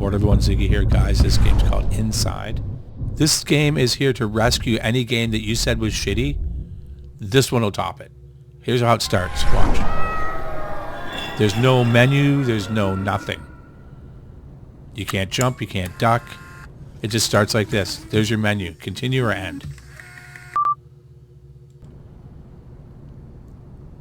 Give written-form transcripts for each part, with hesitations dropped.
Motherboard, everyone, Ziggy here, guys. This game's called Inside. This game is here to rescue any game that you said was shitty. This one will top it. Here's how it starts. Watch. There's no menu. There's no nothing. You can't jump. You can't duck. It just starts like this. There's your menu. Continue or end.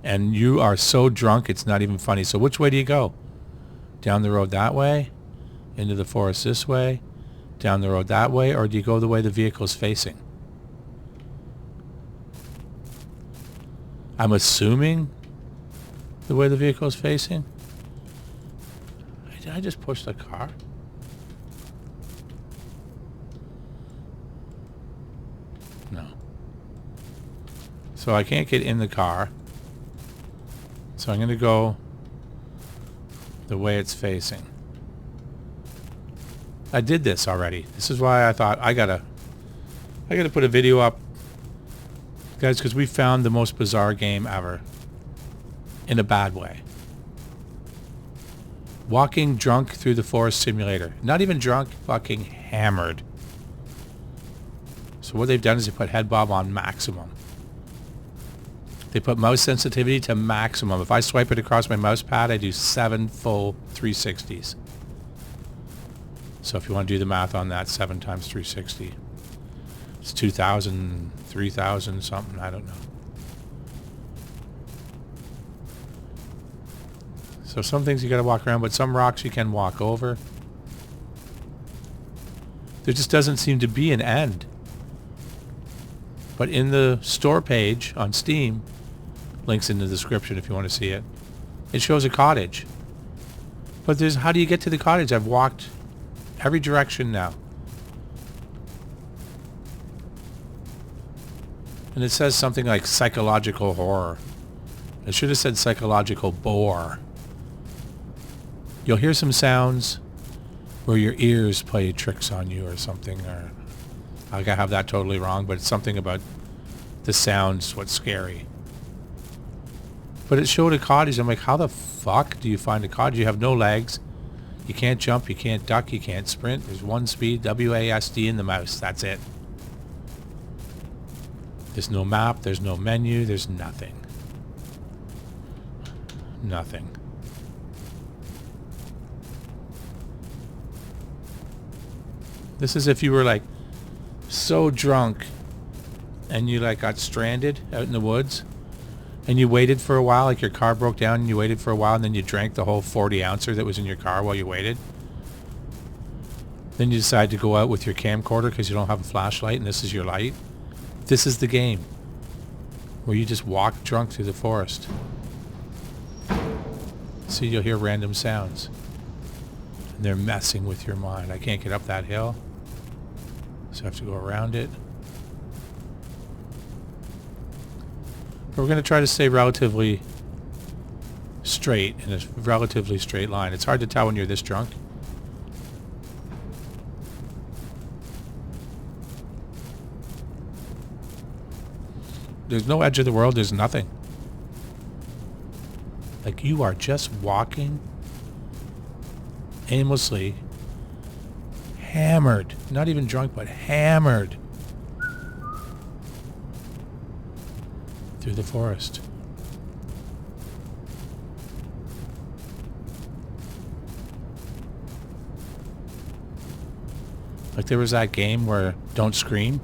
And you are so drunk, it's not even funny. So which way do you go? Down the road that way? Into the forest this way? Down the road that way? Or do you go the way the vehicle's facing? I'm assuming the way the vehicle is facing. Did I just push the car? No. So I can't get in the car. So I'm going to go the way it's facing. I did this already. This is why I thought I gotta put a video up, guys, because we found the most bizarre game ever. In a bad way. Walking drunk through the forest simulator. Not even drunk, fucking hammered. So what they've done is they put head bob on maximum. They put mouse sensitivity to maximum. If I swipe it across my mouse pad, I do 7 full 360s. So if you want to do the math on that, 7 times 360. It's 2,000, 3,000 something, I don't know. So some things you gotta walk around, but some rocks you can walk over. There just doesn't seem to be an end. But in the store page on Steam, links in the description if you want to see it, it shows a cottage. But there's, how do you get to the cottage? I've walked every direction now. And it says something like psychological horror. It should have said psychological bore. You'll hear some sounds where your ears play tricks on you or something, or I have that totally wrong, but it's something about the sounds what's scary. But it showed a cottage. I'm like, how the fuck do you find a cottage? You have no legs. You can't jump. You can't duck. You can't sprint. There's one speed, WASD in the mouse. That's it. There's no map. There's no menu. There's nothing. Nothing. This is if you were like so drunk and you like got stranded out in the woods and you waited for a while, like your car broke down and you waited for a while and then you drank the whole 40 ouncer that was in your car while you waited. Then you decide to go out with your camcorder because you don't have a flashlight and this is your light. This is the game where you just walk drunk through the forest. So you'll hear random sounds. And they're messing with your mind. I can't get up that hill. So I have to go around it. But we're going to try to stay relatively straight, in a relatively straight line. It's hard to tell when you're this drunk. There's no edge of the world. There's nothing. Like you are just walking aimlessly, hammered. Not even drunk, but hammered. Through the forest. Like there was that game where Don't Scream,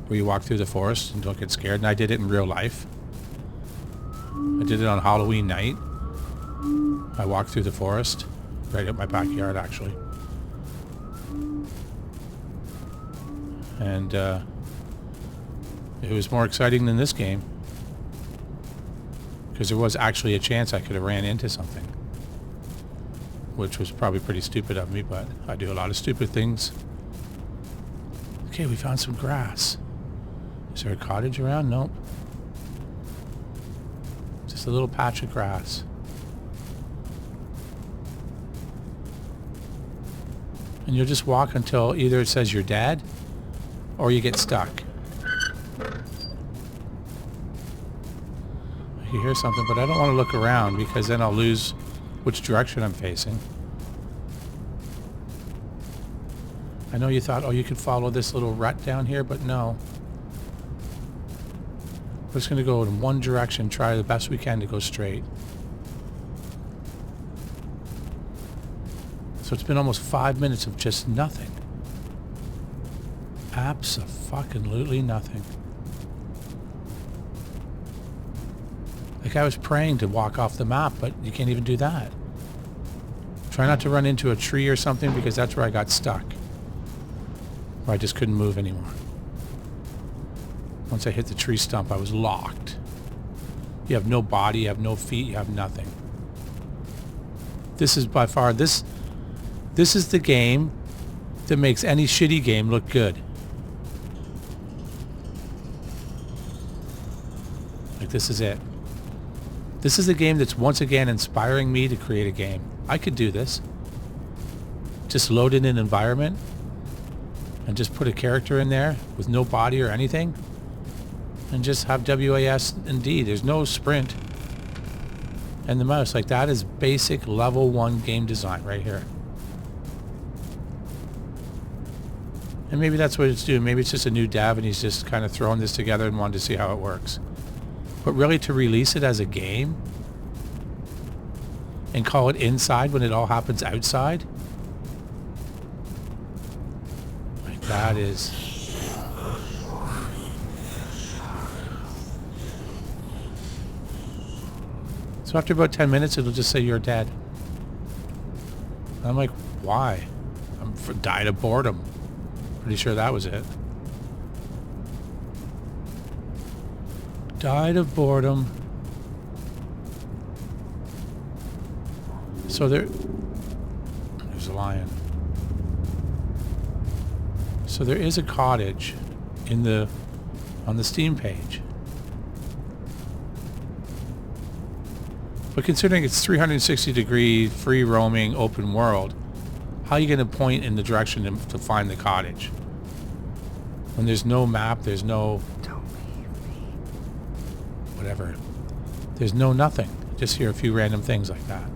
where you walk through the forest and don't get scared, and I did it in real life. I did it on Halloween night. I walked through the forest, right up my backyard actually. And it was more exciting than this game. Because there was actually a chance I could have ran into something. Which was probably pretty stupid of me, but I do a lot of stupid things. Okay, we found some grass. Is there a cottage around? Nope. Just a little patch of grass. And you'll just walk until either it says you're dead or you get stuck. You hear something, but I don't want to look around because then I'll lose which direction I'm facing. I know you thought, oh, you could follow this little rut down here, but no. We're just going to go in one direction, try the best we can to go straight. So it's been almost 5 minutes of just nothing. Abso-fucking-lutely nothing. Like I was praying to walk off the map, but you can't even do that. Try not to run into a tree or something, because that's where I got stuck. Where I just couldn't move anymore. Once I hit the tree stump, I was locked. You have no body, you have no feet, you have nothing. This is by far, this is the game that makes any shitty game look good. Like, this is it. This is the game that's once again inspiring me to create a game. I could do this. Just load in an environment and just put a character in there with no body or anything and just have WAS and D. There's no sprint. And the mouse. Like, that is basic level 1 game design right here. And maybe that's what it's doing. Maybe it's just a new dev and he's just kind of throwing this together and wanted to see how it works. But really, to release it as a game and call it inside when it all happens outside, like, that is... So after about 10 minutes, it'll just say you're dead. And I'm like, why? Died of boredom. Pretty sure that was it. Died of boredom. So there's a lion. So there is a cottage on the Steam page. But considering it's 360-degree free roaming open world, how are you going to point in the direction to find the cottage? When there's no map, there's no... whatever. There's no nothing. Just hear a few random things like that.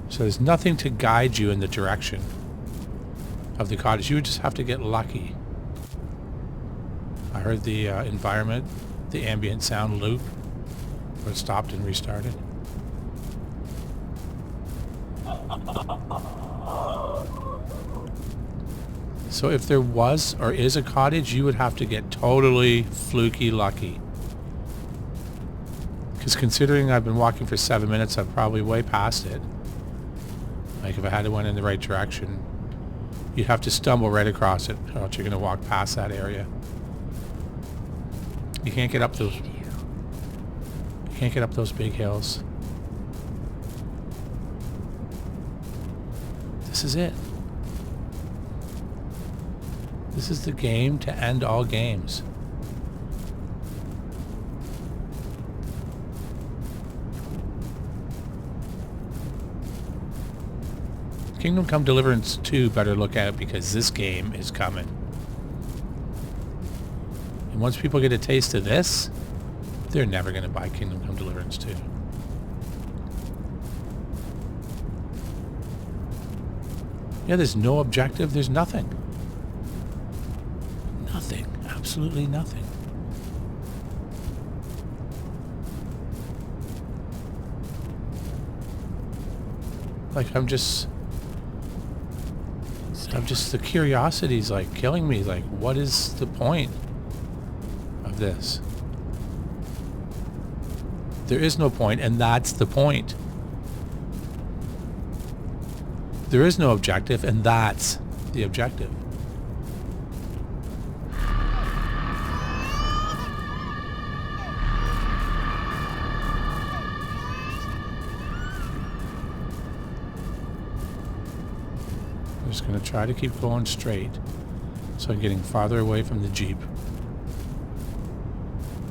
So there's nothing to guide you in the direction of the cottage. You would just have to get lucky. I heard the environment, the ambient sound loop, where it stopped and restarted. So if there was or is a cottage, you would have to get totally fluky lucky. Because considering I've been walking for 7 minutes, I'm probably way past it. Like, if I had to went in the right direction, you'd have to stumble right across it, or else you're going to walk past that area. You can't get up those... You can't get up those big hills. This is it. This is the game to end all games. Kingdom Come Deliverance 2 better look at it, because this game is coming. And once people get a taste of this, they're never going to buy Kingdom Come Deliverance 2. Yeah, there's no objective, there's nothing. Nothing. Absolutely nothing. Like, I'm just the curiosity's like killing me. Like, what is the point of this? There is no point, and that's the point. There is no objective, and that's the objective. I'm just going to try to keep going straight, so I'm getting farther away from the Jeep.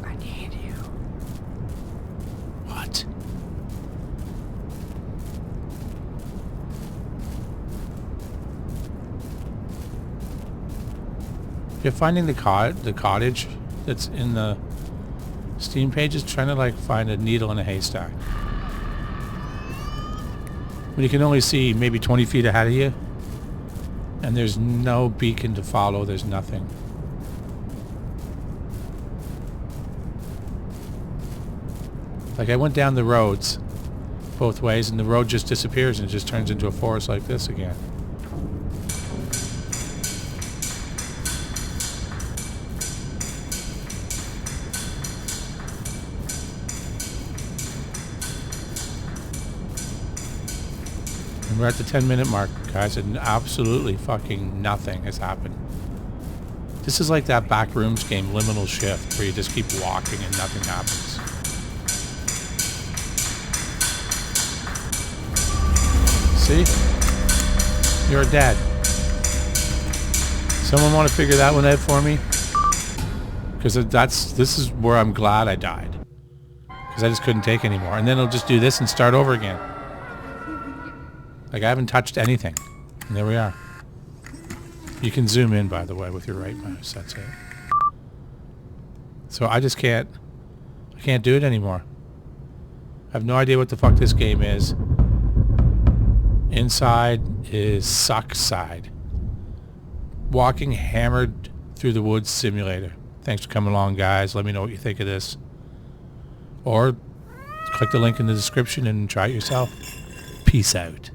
I need you. What? You're finding the cottage that's in the Steam page is trying to like find a needle in a haystack. When you can only see maybe 20 feet ahead of you, And there's no beacon to follow. There's nothing. Like I went down the roads both ways and the road just disappears and it just turns into a forest like this again. And we're at the 10-minute mark, guys, and absolutely fucking nothing has happened. This is like that Backrooms game, Liminal Shift, where you just keep walking and nothing happens. See? You're dead. Someone want to figure that one out for me? Because this is where I'm glad I died. Because I just couldn't take anymore. And then it'll just do this and start over again. Like I haven't touched anything. And there we are. You can zoom in, by the way, with your right mouse. That's it. So I just can't do it anymore. I have no idea what the fuck this game is. Inside is suck side. Walking hammered through the woods simulator. Thanks for coming along, guys. Let me know what you think of this. Or click the link in the description and try it yourself. Peace out.